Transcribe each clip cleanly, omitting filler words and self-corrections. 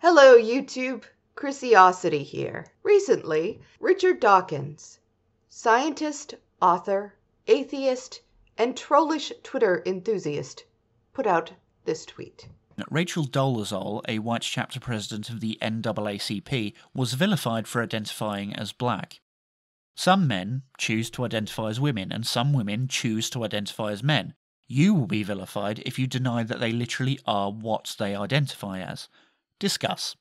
Hello, YouTube. Chrisiosity here. Recently, Richard Dawkins, scientist, author, atheist, and trollish Twitter enthusiast, put out this tweet. Rachel Dolezal, a white chapter president of the NAACP, was vilified for identifying as black. Some men choose to identify as women, and some women choose to identify as men. You will be vilified if you deny that they literally are what they identify as. Discuss.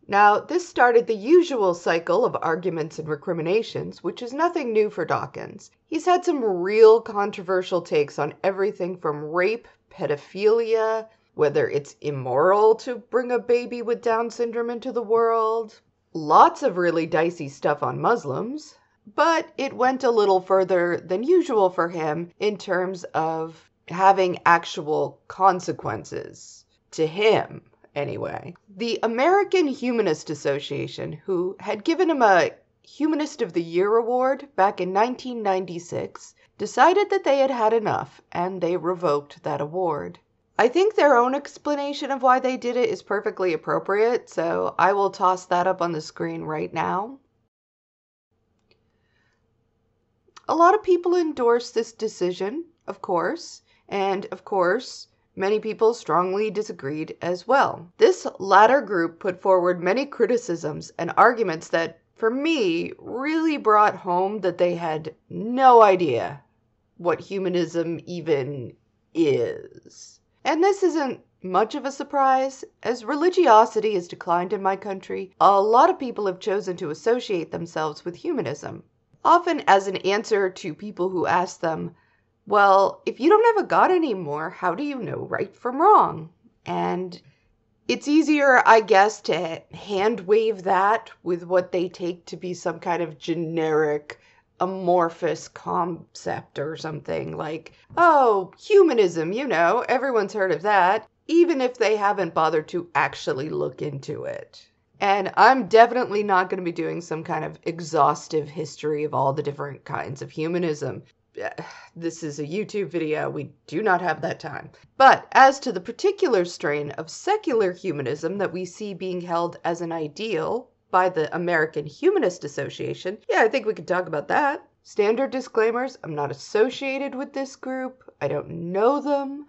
Now, this started the usual cycle of arguments and recriminations, which is nothing new for Dawkins. He's had some real controversial takes on everything from rape, pedophilia, whether it's immoral to bring a baby with Down syndrome into the world, lots of really dicey stuff on Muslims, but it went a little further than usual for him in terms of having actual consequences to him. Anyway, the American Humanist Association, who had given him a Humanist of the Year award back in 1996, decided that they had had enough and they revoked that award. I think their own explanation of why they did it is perfectly appropriate, so I will toss that up on the screen right now. A lot of people endorse this decision, of course, and of course, many people strongly disagreed as well. This latter group put forward many criticisms and arguments that, for me, really brought home that they had no idea what humanism even is. And this isn't much of a surprise. As religiosity has declined in my country, a lot of people have chosen to associate themselves with humanism, often as an answer to people who ask them, well, if you don't have a God anymore, how do you know right from wrong? And it's easier, I guess, to hand wave that with what they take to be some kind of generic, amorphous concept or something like, oh, humanism, everyone's heard of that, even if they haven't bothered to actually look into it. And I'm definitely not going to be doing some kind of exhaustive history of all the different kinds of humanism. This is a YouTube video. We do not have that time. But as to the particular strain of secular humanism that we see being held as an ideal by the American Humanist Association, I think we could talk about that. Standard disclaimers, I'm not associated with this group. I don't know them.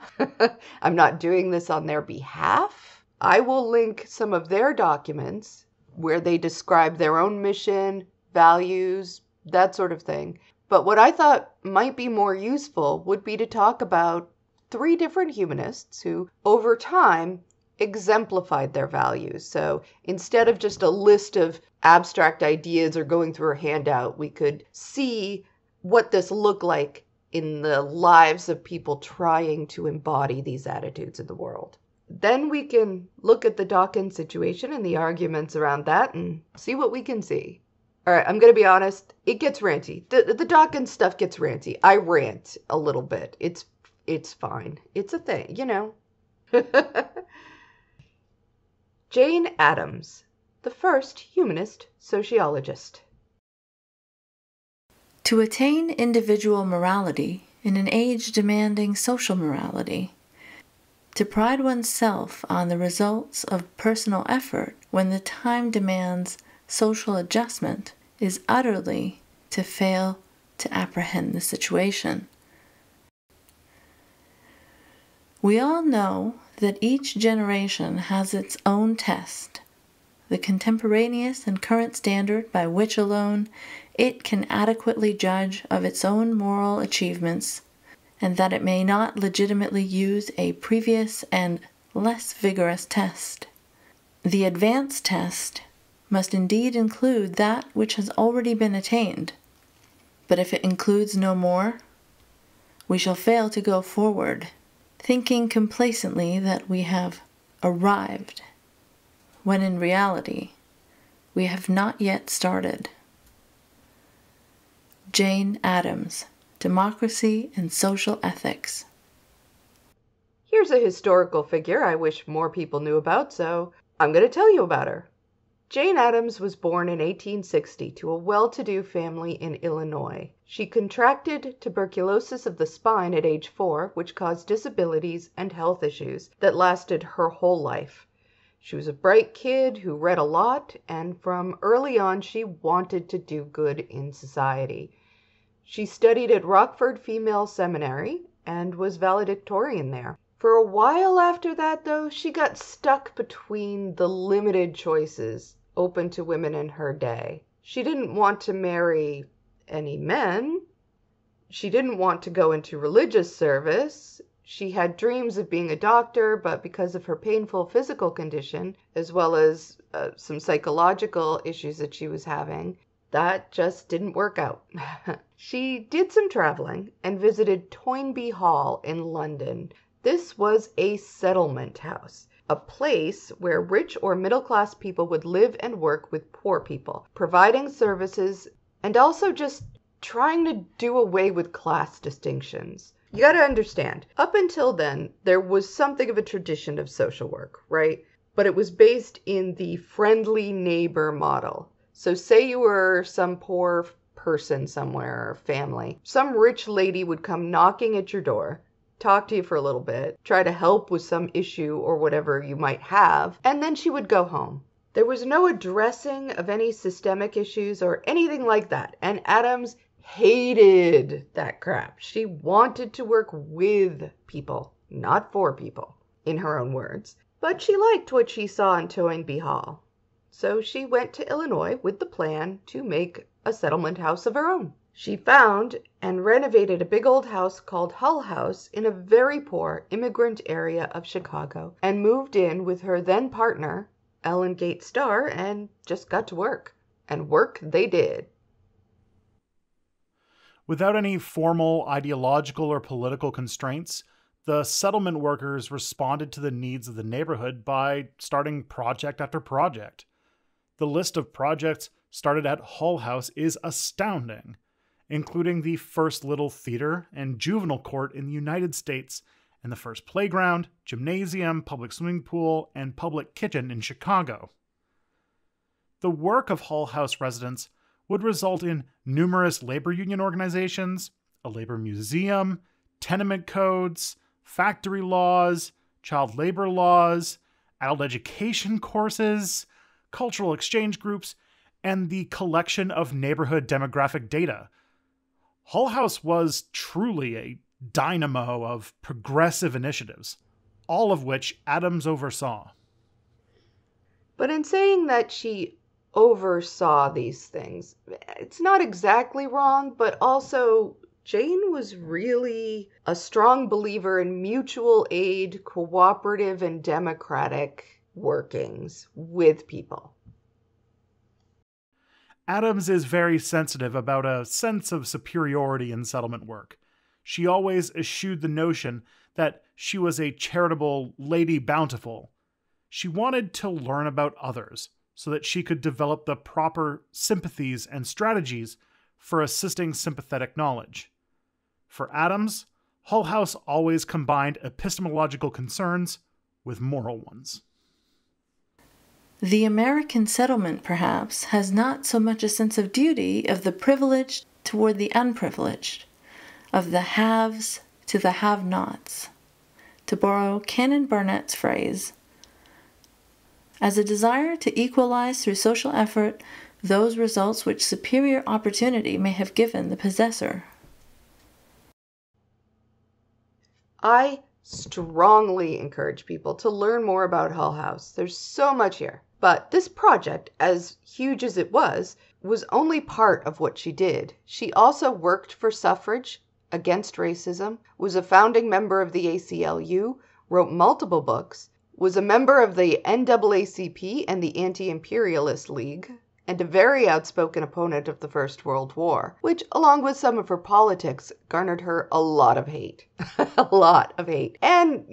I'm not doing this on their behalf. I will link some of their documents where they describe their own mission, values, that sort of thing. But what I thought might be more useful would be to talk about 3 different humanists who, over time, exemplified their values. So instead of just a list of abstract ideas or going through a handout, we could see what this looked like in the lives of people trying to embody these attitudes in the world. Then we can look at the Dawkins situation and the arguments around that and see what we can see. All right, I'm going to be honest. It gets ranty. The Dawkins stuff gets ranty. I rant a little bit. It's fine. It's a thing, Jane Addams, the first humanist sociologist. To attain individual morality in an age demanding social morality, to pride oneself on the results of personal effort when the time demands social adjustment is utterly to fail to apprehend the situation. We all know that each generation has its own test, the contemporaneous and current standard by which alone it can adequately judge of its own moral achievements, and that it may not legitimately use a previous and less vigorous test. The advanced test must indeed include that which has already been attained, but if it includes no more, we shall fail to go forward, thinking complacently that we have arrived, when in reality we have not yet started. Jane Addams, Democracy and Social Ethics. Here's a historical figure I wish more people knew about, so I'm going to tell you about her. Jane Addams was born in 1860 to a well-to-do family in Illinois. She contracted tuberculosis of the spine at age 4, which caused disabilities and health issues that lasted her whole life. She was a bright kid who read a lot, and from early on she wanted to do good in society. She studied at Rockford Female Seminary and was valedictorian there. For a while after that, though, she got stuck between the limited choices open to women in her day. She didn't want to marry any men. She didn't want to go into religious service. She had dreams of being a doctor, but because of her painful physical condition, as well as some psychological issues that she was having, that just didn't work out. She did some traveling and visited Toynbee Hall in London. This was a settlement house, a place where rich or middle-class people would live and work with poor people, providing services and also just trying to do away with class distinctions. You got to understand, up until then, there was something of a tradition of social work, right? But it was based in the friendly neighbor model. So say you were some poor person somewhere, or family. Some rich lady would come knocking at your door, talk to you for a little bit, try to help with some issue or whatever you might have, and then she would go home. There was no addressing of any systemic issues or anything like that, and Adams hated that crap. She wanted to work with people, not for people, in her own words. But she liked what she saw in Toynbee Hall. So she went to Illinois with the plan to make a settlement house of her own. She found and renovated a big old house called Hull House in a very poor immigrant area of Chicago and moved in with her then partner, Ellen Gates Starr, and just got to work. And work they did. Without any formal ideological or political constraints, the settlement workers responded to the needs of the neighborhood by starting project after project. The list of projects started at Hull House is astounding, including the first little theater and juvenile court in the United States and the first playground, gymnasium, public swimming pool, and public kitchen in Chicago. The work of Hull House residents would result in numerous labor union organizations, a labor museum, tenement codes, factory laws, child labor laws, adult education courses, cultural exchange groups, and the collection of neighborhood demographic data. Hull House was truly a dynamo of progressive initiatives, all of which Adams oversaw. But in saying that she oversaw these things, it's not exactly wrong, but also Jane was really a strong believer in mutual aid, cooperative, and democratic workings with people. Adams is very sensitive about a sense of superiority in settlement work. She always eschewed the notion that she was a charitable Lady Bountiful. She wanted to learn about others so that she could develop the proper sympathies and strategies for assisting sympathetic knowledge. For Adams, Hull House always combined epistemological concerns with moral ones. The American settlement, perhaps, has not so much a sense of duty of the privileged toward the unprivileged, of the haves to the have-nots, to borrow Canon Barnett's phrase, as a desire to equalize through social effort those results which superior opportunity may have given the possessor. I strongly encourage people to learn more about Hull House. There's so much here. But this project, as huge as it was only part of what she did. She also worked for suffrage, against racism, was a founding member of the ACLU, wrote multiple books, was a member of the NAACP and the Anti-Imperialist League, and a very outspoken opponent of the First World War, which, along with some of her politics, garnered her a lot of hate. A lot of hate. And,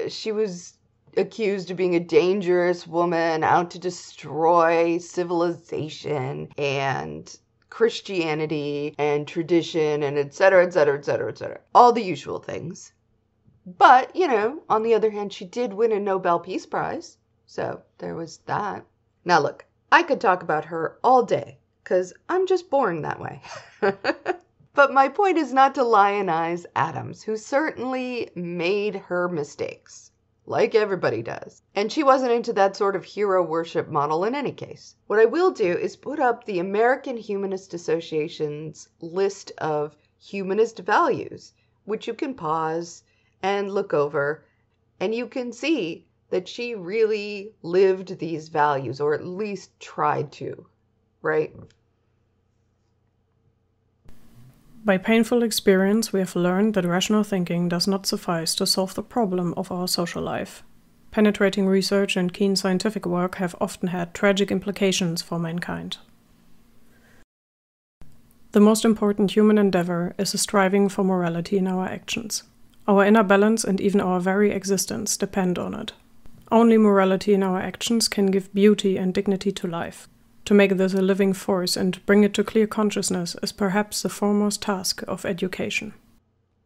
she was accused of being a dangerous woman out to destroy civilization and Christianity and tradition and et cetera, et cetera, et cetera, et cetera. All the usual things. But, on the other hand, she did win a Nobel Peace Prize. So there was that. Now look, I could talk about her all day, because I'm just born that way. But my point is not to lionize Adams, who certainly made her mistakes. like everybody does. And she wasn't into that sort of hero worship model in any case. What I will do is put up the American Humanist Association's list of humanist values, which you can pause and look over, and you can see that she really lived these values, or at least tried to, right? By painful experience, we have learned that rational thinking does not suffice to solve the problem of our social life. Penetrating research and keen scientific work have often had tragic implications for mankind. The most important human endeavor is a striving for morality in our actions. Our inner balance and even our very existence depend on it. Only morality in our actions can give beauty and dignity to life. To make this a living force and bring it to clear consciousness is perhaps the foremost task of education.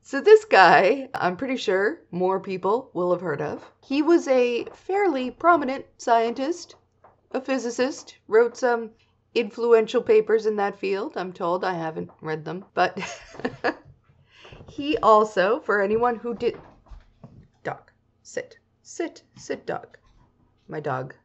So this guy, I'm pretty sure more people will have heard of. He was a fairly prominent scientist, a physicist, wrote some influential papers in that field. I'm told, I haven't read them, but he also, for anyone who did... Dog, sit, dog. My dog.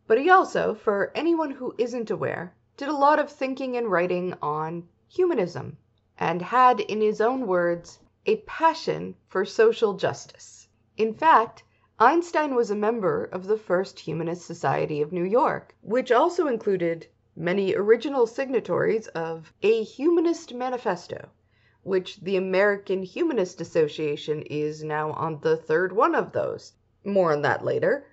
But he also, for anyone who isn't aware, did a lot of thinking and writing on humanism, and had, in his own words, a passion for social justice. In fact, Einstein was a member of the first Humanist Society of New York, which also included many original signatories of a Humanist Manifesto, which the American Humanist Association is now on the third one of those. More on that later.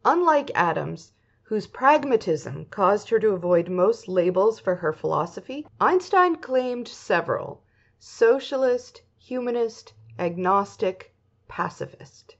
Unlike Adams, whose pragmatism caused her to avoid most labels for her philosophy, Einstein claimed several: socialist, humanist, agnostic, pacifist.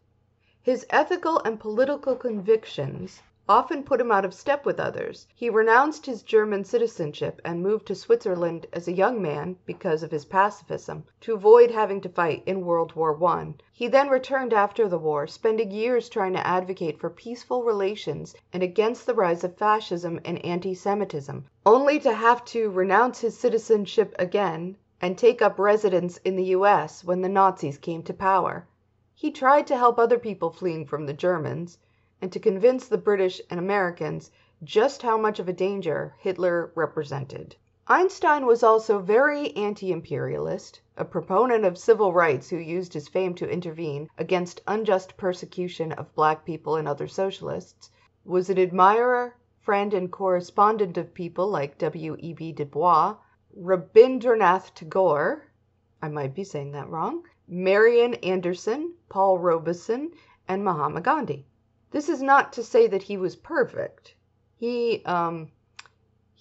His ethical and political convictions often put him out of step with others. He renounced his German citizenship and moved to Switzerland as a young man because of his pacifism, to avoid having to fight in World War I. He then returned after the war, spending years trying to advocate for peaceful relations and against the rise of fascism and anti-Semitism, only to have to renounce his citizenship again and take up residence in the US when the Nazis came to power. He tried to help other people fleeing from the Germans, and to convince the British and Americans just how much of a danger Hitler represented. Einstein was also very anti-imperialist, a proponent of civil rights who used his fame to intervene against unjust persecution of black people and other socialists, was an admirer, friend, and correspondent of people like W.E.B. Du Bois, Rabindranath Tagore, I might be saying that wrong, Marian Anderson, Paul Robeson, and Mahatma Gandhi. This is not to say that he was perfect. He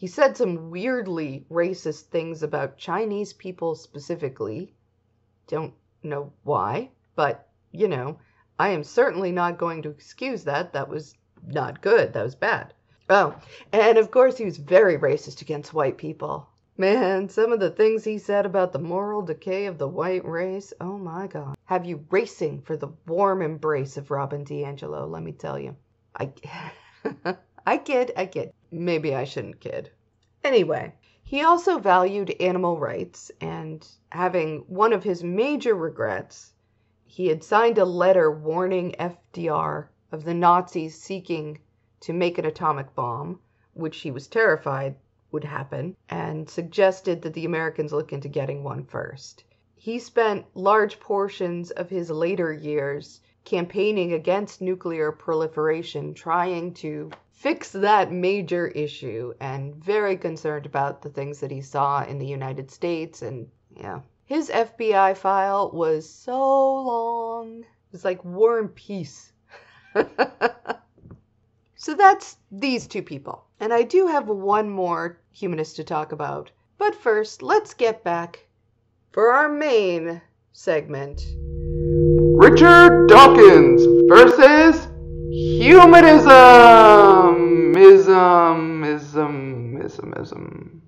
said some weirdly racist things about Chinese people specifically. Don't know why, but, you know, I am certainly not going to excuse that. That was not good. That was bad. Oh, and of course he was very racist against white people. Man, some of the things he said about the moral decay of the white race, oh my God. Have you racing for the warm embrace of Robin DiAngelo, let me tell you. I kid. Maybe I shouldn't kid. Anyway, he also valued animal rights, and having one of his major regrets, he had signed a letter warning FDR of the Nazis seeking to make an atomic bomb, which he was terrified would happen, and suggested that the Americans look into getting one first. He spent large portions of his later years campaigning against nuclear proliferation, trying to fix that major issue, and very concerned about the things that he saw in the United States. And yeah, his FBI file was so long. It was like War and Peace. So that's these two people. And I do have one more humanist to talk about. But first, let's get back for our main segment. Richard Dawkins versus Humanism. Ism.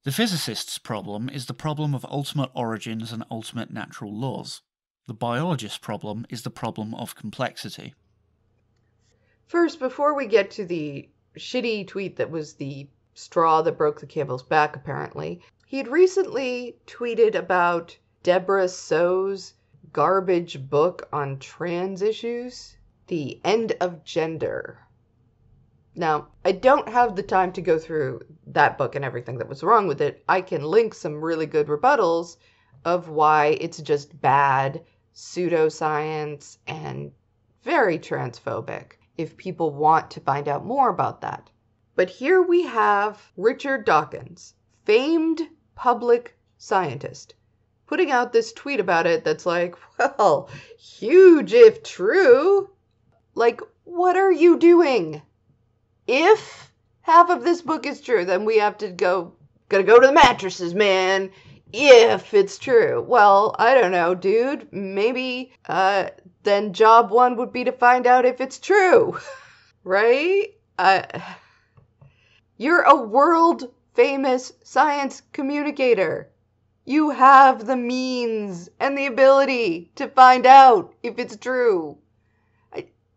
The physicist's problem is the problem of ultimate origins and ultimate natural laws. The biologist's problem is the problem of complexity. First, before we get to the shitty tweet that was the straw that broke the camel's back, apparently, he had recently tweeted about Deborah So's garbage book on trans issues, The End of Gender. Now, I don't have the time to go through that book and everything that was wrong with it. I can link some really good rebuttals of why it's just bad, pseudoscience, and very transphobic, if people want to find out more about that. But here we have Richard Dawkins, famed public scientist, putting out this tweet about it that's like, well, huge if true. Like, what are you doing? If half of this book is true, then we have to gotta go to the mattresses, man. If it's true. Well, I don't know, dude. Maybe, then job one would be to find out if it's true. Right? You're a world famous science communicator. You have the means and the ability to find out if it's true.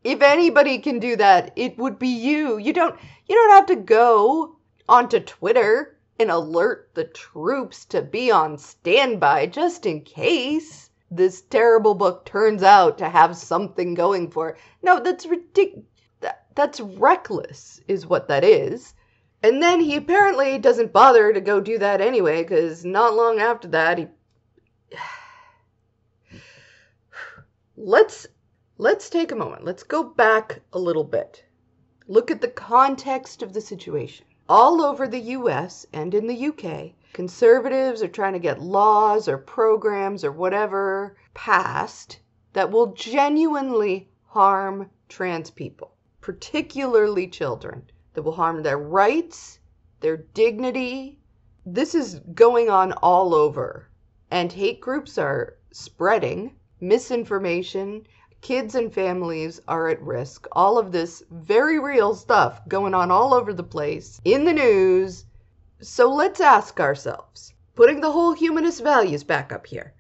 If anybody can do that, it would be you. You don't have to go onto Twitter and alert the troops to be on standby just in case this terrible book turns out to have something going for it. No, that's ridiculous. That's reckless is what that is. And then he apparently doesn't bother to go do that anyway, because not long after that, Let's take a moment. Let's go back a little bit. Look at the context of the situation. All over the US and in the UK, conservatives are trying to get laws or programs or whatever passed that will genuinely harm trans people, particularly children, that will harm their rights, their dignity. This is going on all over, and hate groups are spreading, misinformation, kids and families are at risk. All of this very real stuff going on all over the place, in the news. So let's ask ourselves, putting the whole humanist values back up here,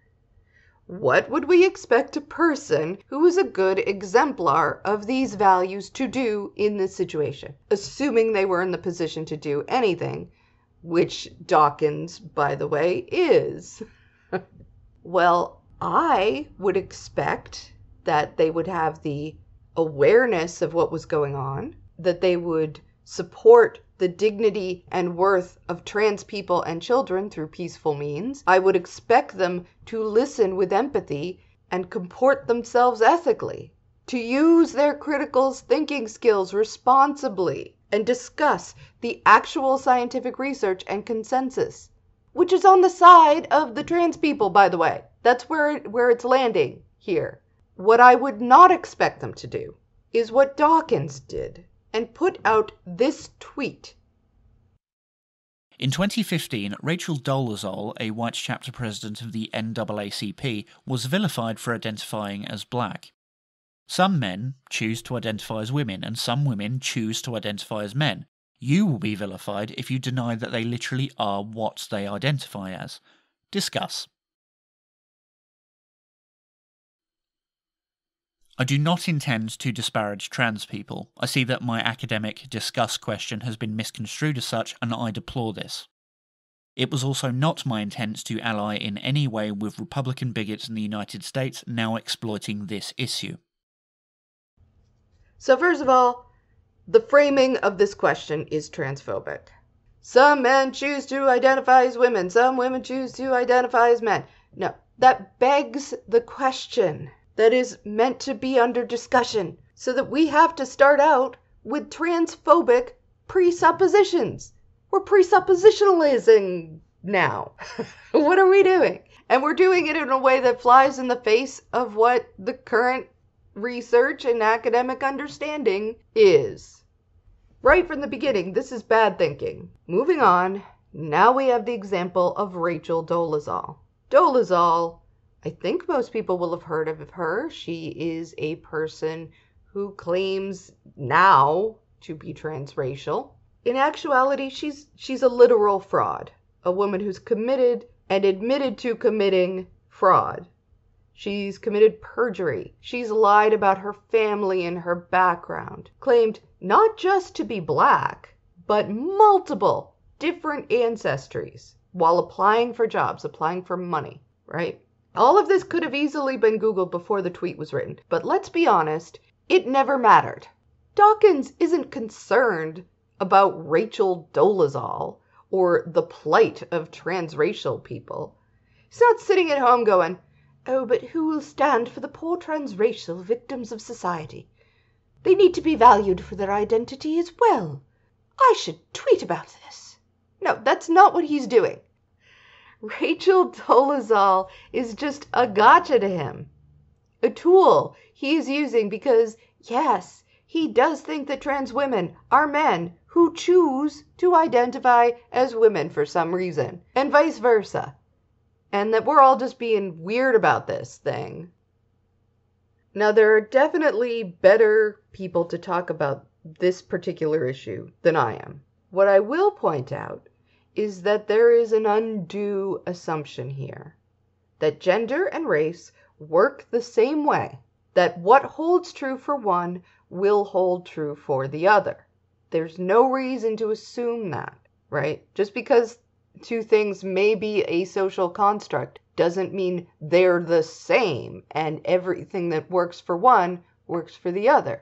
what would we expect a person who is a good exemplar of these values to do in this situation, assuming they were in the position to do anything, which Dawkins, by the way, is? Well, I would expect that they would have the awareness of what was going on, that they would support the dignity and worth of trans people and children through peaceful means. I would expect them to listen with empathy and comport themselves ethically, to use their critical thinking skills responsibly, and discuss the actual scientific research and consensus, which is on the side of the trans people, by the way. That's where it's landing here. What I would not expect them to do is what Dawkins did and put out this tweet. In 2015, Rachel Dolezal, a white chapter president of the NAACP, was vilified for identifying as black. Some men choose to identify as women, and some women choose to identify as men. You will be vilified if you deny that they literally are what they identify as. Discuss. I do not intend to disparage trans people. I see that my academic discuss question has been misconstrued as such, and I deplore this. It was also not my intent to ally in any way with Republican bigots in the United States now exploiting this issue. So first of all, the framing of this question is transphobic. Some men choose to identify as women, some women choose to identify as men. No, that begs the question that is meant to be under discussion, so that we have to start out with transphobic presuppositions. We're presuppositionalizing now. What are we doing? And we're doing it in a way that flies in the face of what the current research and academic understanding is. Right from the beginning, this is bad thinking. Moving on, now we have the example of Rachel Dolezal. Dolezal, I think most people will have heard of her. She is a person who claims now to be transracial. In actuality, she's a literal fraud. A woman who's committed and admitted to committing fraud. She's committed perjury. She's lied about her family and her background. Claimed not just to be black, but multiple different ancestries while applying for jobs, applying for money, right? All of this could have easily been Googled before the tweet was written, but let's be honest, it never mattered. Dawkins isn't concerned about Rachel Dolezal or the plight of transracial people. He's not sitting at home going, "Oh, but who will stand for the poor transracial victims of society? They need to be valued for their identity as well. I should tweet about this." No, that's not what he's doing. Rachel Dolezal is just a gotcha to him. A tool he's using because, yes, he does think that trans women are men who choose to identify as women for some reason, and vice versa. And that we're all just being weird about this thing. Now, there are definitely better people to talk about this particular issue than I am. What I will point out is that there is an undue assumption here that gender and race work the same way, that what holds true for one will hold true for the other. There's no reason to assume that, right? Just because two things may be a social construct doesn't mean they're the same and everything that works for one works for the other.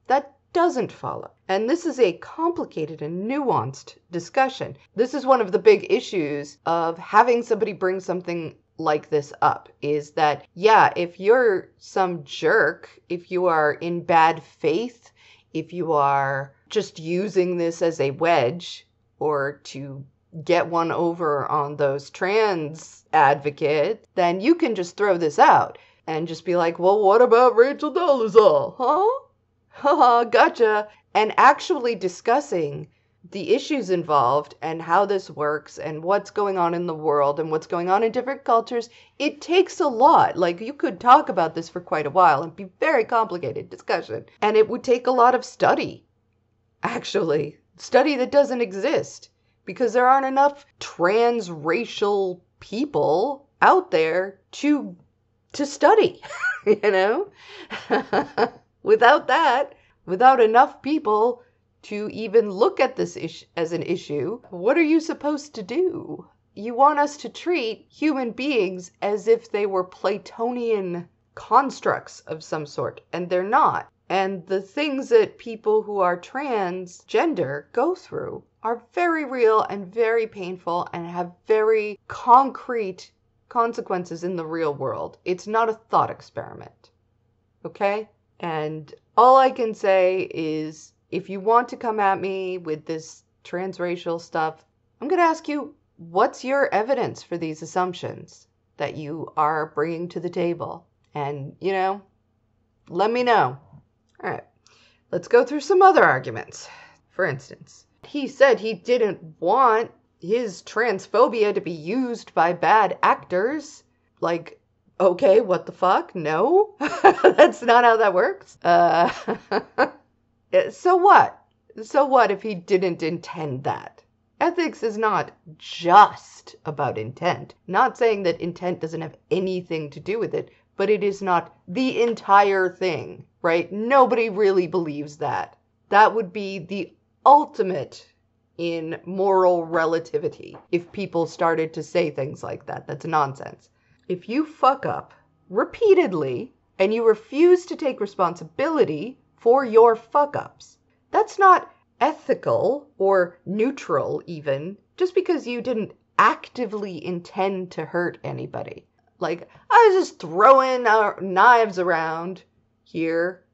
That doesn't follow. And this is a complicated and nuanced discussion. This is one of the big issues of having somebody bring something like this up, is that, yeah, if you're some jerk, if you are in bad faith, if you are just using this as a wedge or to get one over on those trans advocates, then you can just throw this out and just be like, well, what about Rachel Dolezal? Huh? Haha, gotcha. And actually discussing the issues involved and how this works and what's going on in the world and what's going on in different cultures, it takes a lot. Like, you could talk about this for quite a while and be very complicated discussion. And it would take a lot of study, actually. Study that doesn't exist because there aren't enough transracial people out there to study, you know? Without that, without enough people to even look at this as an issue, what are you supposed to do? You want us to treat human beings as if they were Platonian constructs of some sort, and they're not. And the things that people who are transgender go through are very real and very painful and have very concrete consequences in the real world. It's not a thought experiment. Okay? And all I can say is, if you want to come at me with this transracial stuff, I'm going to ask you, what's your evidence for these assumptions that you are bringing to the table? And, you know, let me know. All right, let's go through some other arguments. For instance, he said he didn't want his transphobia to be used by bad actors. Like, okay, what the fuck? No, that's not how that works. So what? So what if he didn't intend that? Ethics is not just about intent. Not saying that intent doesn't have anything to do with it, but it is not the entire thing, right? Nobody really believes that. That would be the ultimate in moral relativity if people started to say things like that. That's nonsense. If you fuck up repeatedly and you refuse to take responsibility for your fuck-ups, that's not ethical or neutral even, just because you didn't actively intend to hurt anybody. Like, I was just throwing knives around here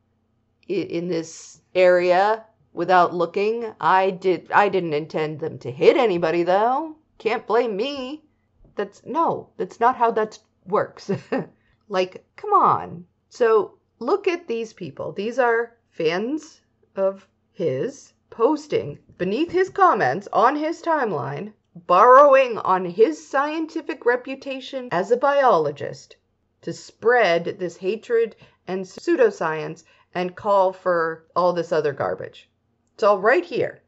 in this area without looking. I didn't intend them to hit anybody, though. Can't blame me. That's not how that works. Like, come on. So look at these people. These are fans of his posting beneath his comments on his timeline, borrowing on his scientific reputation as a biologist to spread this hatred and pseudoscience and call for all this other garbage. It's all right here,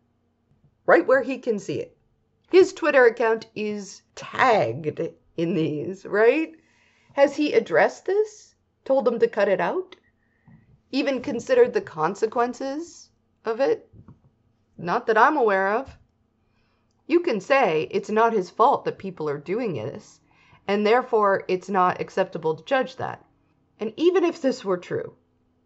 right where he can see it. His Twitter account is tagged in these, right? Has he addressed this? Told them to cut it out? Even considered the consequences of it? Not that I'm aware of. You can say it's not his fault that people are doing this, and therefore it's not acceptable to judge that. And even if this were true,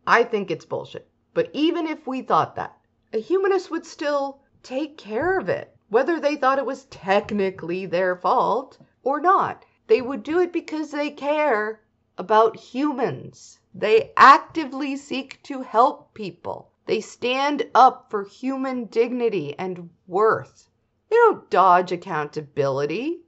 I think it's bullshit. But even if we thought that, a humanist would still take care of it, whether they thought it was technically their fault or not. They would do it because they care about humans. They actively seek to help people. They stand up for human dignity and worth. They don't dodge accountability.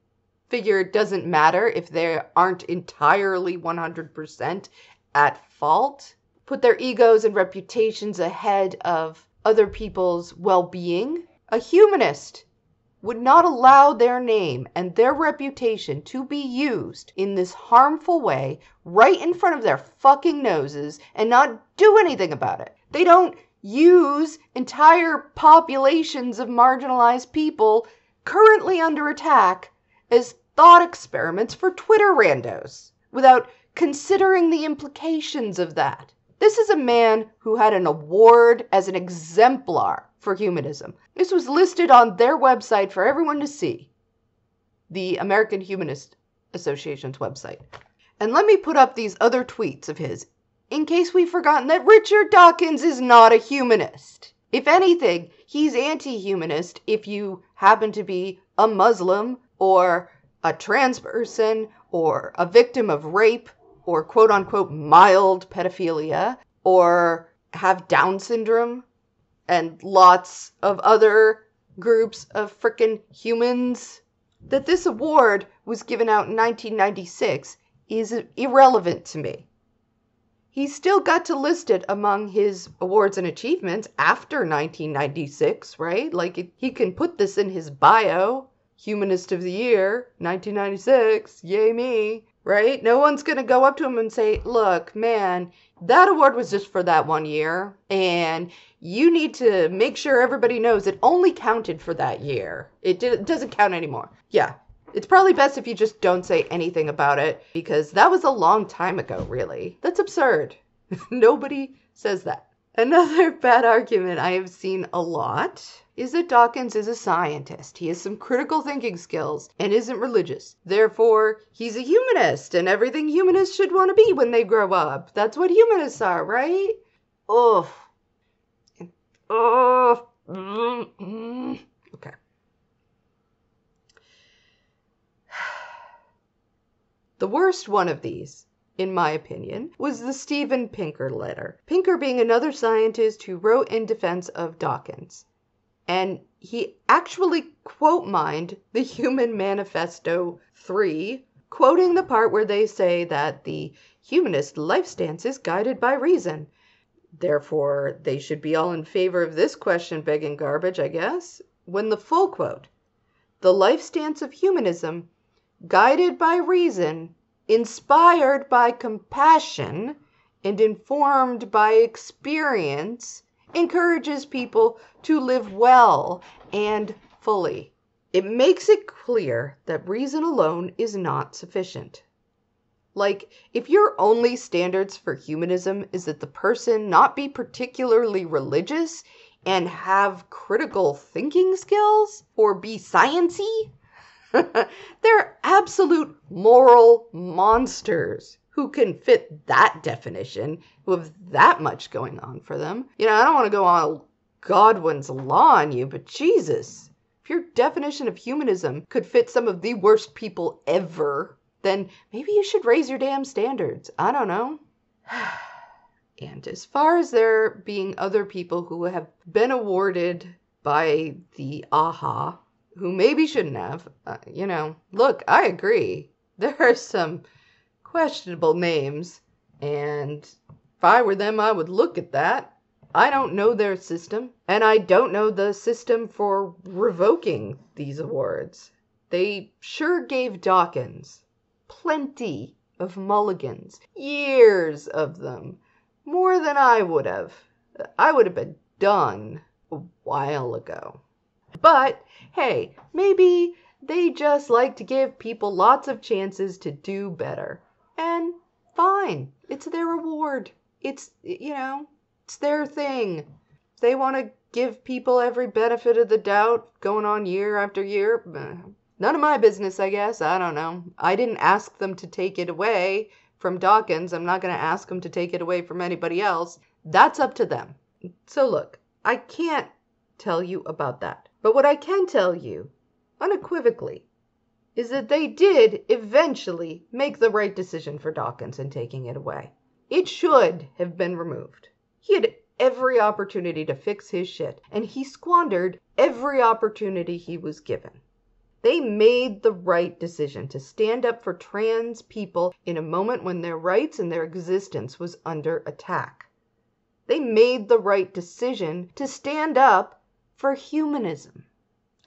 Figure it doesn't matter if they aren't entirely 100% at fault. Put their egos and reputations ahead of other people's well-being. A humanist would not allow their name and their reputation to be used in this harmful way right in front of their fucking noses and not do anything about it. They don't use entire populations of marginalized people currently under attack as thought experiments for Twitter randos without considering the implications of that. This is a man who had an award as an exemplar for humanism. This was listed on their website for everyone to see. The American Humanist Association's website. And let me put up these other tweets of his, in case we've forgotten that Richard Dawkins is not a humanist. If anything, he's anti-humanist if you happen to be a Muslim or a trans person or a victim of rape or quote-unquote mild pedophilia or have Down syndrome and lots of other groups of frickin' humans. That this award was given out in 1996 is irrelevant to me. He's still got to list it among his awards and achievements after 1996, right? Like, he can put this in his bio. Humanist of the Year, 1996, yay me, right? No one's going to go up to him and say, look, man, that award was just for that 1 year, and you need to make sure everybody knows it only counted for that year. It doesn't count anymore. Yeah, it's probably best if you just don't say anything about it, because that was a long time ago, really. That's absurd. Nobody says that. Another bad argument I have seen a lot is that Dawkins is a scientist. He has some critical thinking skills and isn't religious. Therefore, he's a humanist and everything humanists should want to be when they grow up. That's what humanists are, right? Oh. Oh. Okay. The worst one of these, in my opinion, was the Steven Pinker letter. Pinker being another scientist who wrote in defense of Dawkins. And he actually quote-mined the Human Manifesto 3, quoting the part where they say that the humanist life stance is guided by reason. Therefore, they should be all in favor of this question-begging garbage, I guess. When the full quote, the life stance of humanism, guided by reason, inspired by compassion, and informed by experience, encourages people to live well and fully. It makes it clear that reason alone is not sufficient. Like, if your only standards for humanism is that the person not be particularly religious and have critical thinking skills, or be science-y, they're absolute moral monsters who can fit that definition, who have that much going on for them. You know, I don't want to go on Godwin's law on you, but Jesus, if your definition of humanism could fit some of the worst people ever, then maybe you should raise your damn standards. I don't know. And as far as there being other people who have been awarded by the AHA, who maybe shouldn't have, look, I agree. There are some questionable names, and if I were them, I would look at that. I don't know their system, and I don't know the system for revoking these awards. They sure gave Dawkins plenty of mulligans, years of them, more than I would have. I would have been done a while ago. But, hey, maybe they just like to give people lots of chances to do better. And fine, it's their reward. It's their thing. If they want to give people every benefit of the doubt going on year after year, None of my business, I guess. I don't know. I didn't ask them to take it away from Dawkins. I'm not going to ask them to take it away from anybody else. That's up to them. So look, I can't tell you about that. But what I can tell you, unequivocally, is that they did eventually make the right decision for Dawkins in taking it away. It should have been removed. He had every opportunity to fix his shit, and he squandered every opportunity he was given. They made the right decision to stand up for trans people in a moment when their rights and their existence was under attack. They made the right decision to stand up for humanism.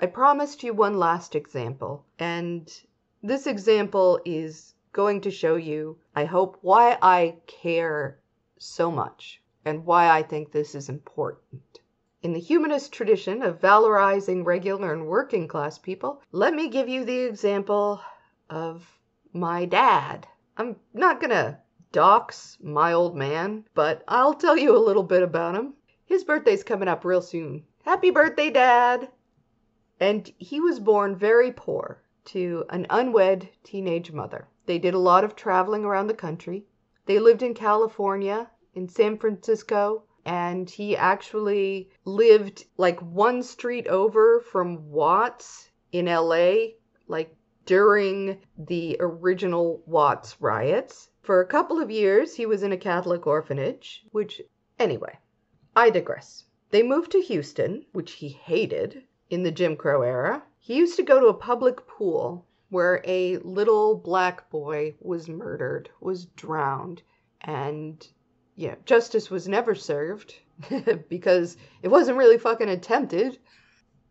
I promised you one last example, and this example is going to show you, I hope, why I care so much and why I think this is important. In the humanist tradition of valorizing regular and working class people, let me give you the example of my dad. I'm not gonna dox my old man, but I'll tell you a little bit about him. His birthday's coming up real soon. Happy birthday, Dad! And he was born very poor to an unwed teenage mother. They did a lot of traveling around the country. They lived in California, in San Francisco, and he actually lived like one street over from Watts in LA, like during the original Watts riots. For a couple of years, he was in a Catholic orphanage, which, anyway, I digress. They moved to Houston, which he hated, in the Jim Crow era. He used to go to a public pool where a little black boy was murdered, was drowned, and justice was never served because it wasn't really fucking attempted.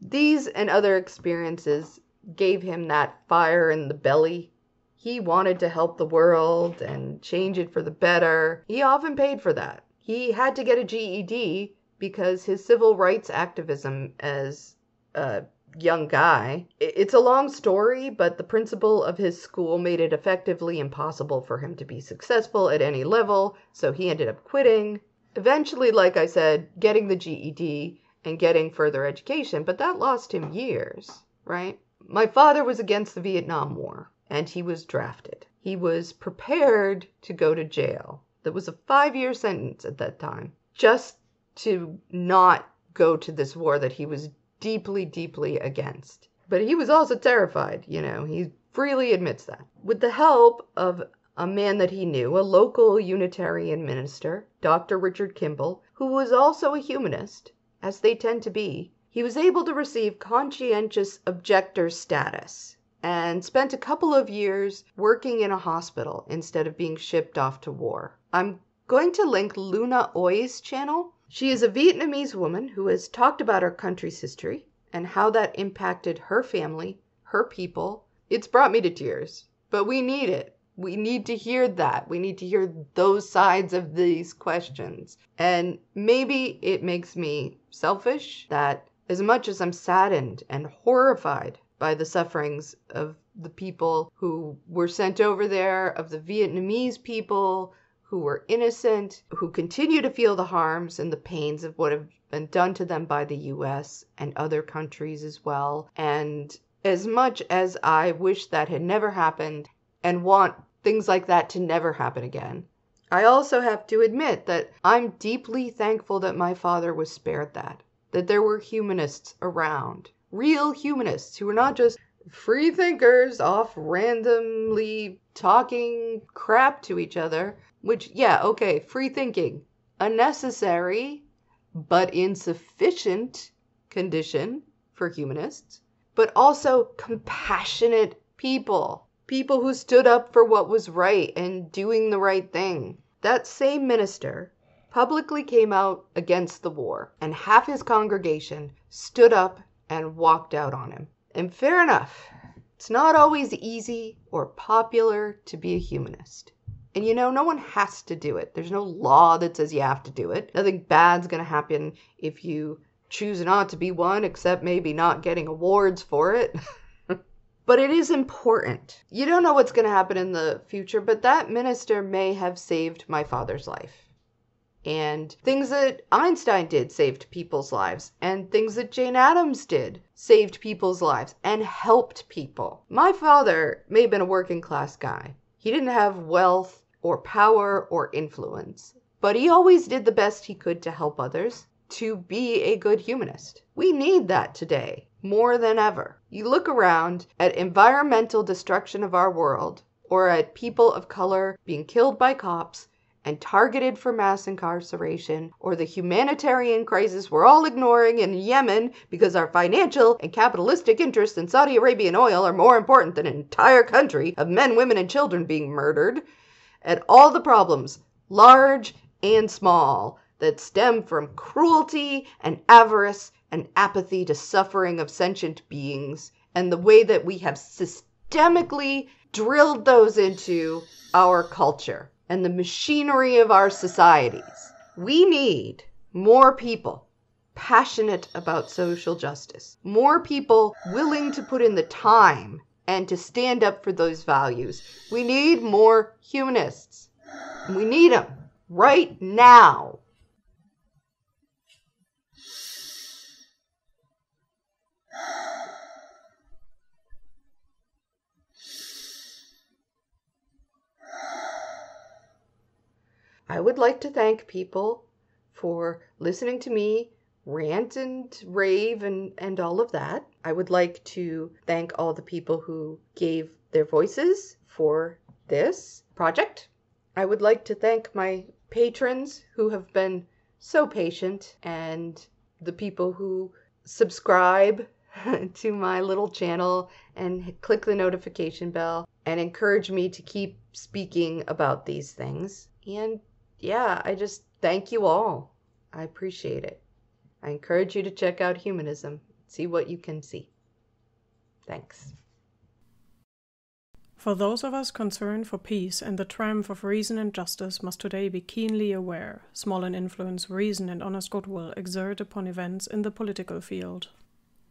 These and other experiences gave him that fire in the belly. He wanted to help the world and change it for the better. He often paid for that. He had to get a GED because his civil rights activism as a young guy, it's a long story, but the principal of his school made it effectively impossible for him to be successful at any level, so he ended up quitting. Eventually, like I said, getting the GED and getting further education, but that lost him years, right? My father was against the Vietnam War, and he was drafted. He was prepared to go to jail. That was a 5-year sentence at that time, just to not go to this war that he was deeply, deeply against. But he was also terrified, he freely admits that. With the help of a man that he knew, a local Unitarian minister, Dr. Richard Kimball, who was also a humanist, as they tend to be, he was able to receive conscientious objector status and spent a couple of years working in a hospital instead of being shipped off to war. I'm going to link Luna Oi's channel. She is a Vietnamese woman who has talked about our country's history and how that impacted her family, her people. It's brought me to tears, but we need it. We need to hear that. We need to hear those sides of these questions. And maybe it makes me selfish that as much as I'm saddened and horrified by the sufferings of the people who were sent over there, of the Vietnamese people who were innocent, who continue to feel the harms and the pains of what have been done to them by the US and other countries as well. And as much as I wish that had never happened and want things like that to never happen again, I also have to admit that I'm deeply thankful that my father was spared that there were humanists around, real humanists who were not just free thinkers off randomly talking crap to each other. Which, free thinking, a necessary but insufficient condition for humanists, but also compassionate people who stood up for what was right and doing the right thing. That same minister publicly came out against the war, and half his congregation stood up and walked out on him. And fair enough, it's not always easy or popular to be a humanist. And no one has to do it. There's no law that says you have to do it. Nothing bad's going to happen if you choose not to be one, except maybe not getting awards for it. But it is important. You don't know what's going to happen in the future, but that minister may have saved my father's life. And things that Einstein did saved people's lives, and things that Jane Addams did saved people's lives and helped people. My father may have been a working class guy. He didn't have wealth or power or influence, but he always did the best he could to help others, to be a good humanist. We need that today, more than ever. You look around at environmental destruction of our world, or at people of color being killed by cops and targeted for mass incarceration, or the humanitarian crisis we're all ignoring in Yemen because our financial and capitalistic interests in Saudi Arabian oil are more important than an entire country of men, women, and children being murdered, at all the problems, large and small, that stem from cruelty and avarice and apathy to suffering of sentient beings, and the way that we have systemically drilled those into our culture and the machinery of our societies. We need more people passionate about social justice, more people willing to put in the time and to stand up for those values. We need more humanists. We need them right now. I would like to thank people for listening to me rant and rave and all of that. I would like to thank all the people who gave their voices for this project. I would like to thank my patrons who have been so patient, and the people who subscribe to my little channel and click the notification bell and encourage me to keep speaking about these things. And yeah, I just thank you all. I appreciate it. I encourage you to check out Humanism. See what you can see. Thanks. For those of us concerned for peace and the triumph of reason and justice must today be keenly aware small in influence reason and honest goodwill exert upon events in the political field.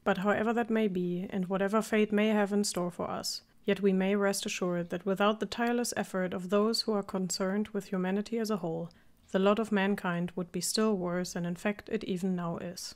But however that may be, and whatever fate may have in store for us, yet we may rest assured that without the tireless effort of those who are concerned with humanity as a whole, the lot of mankind would be still worse than in fact it even now is.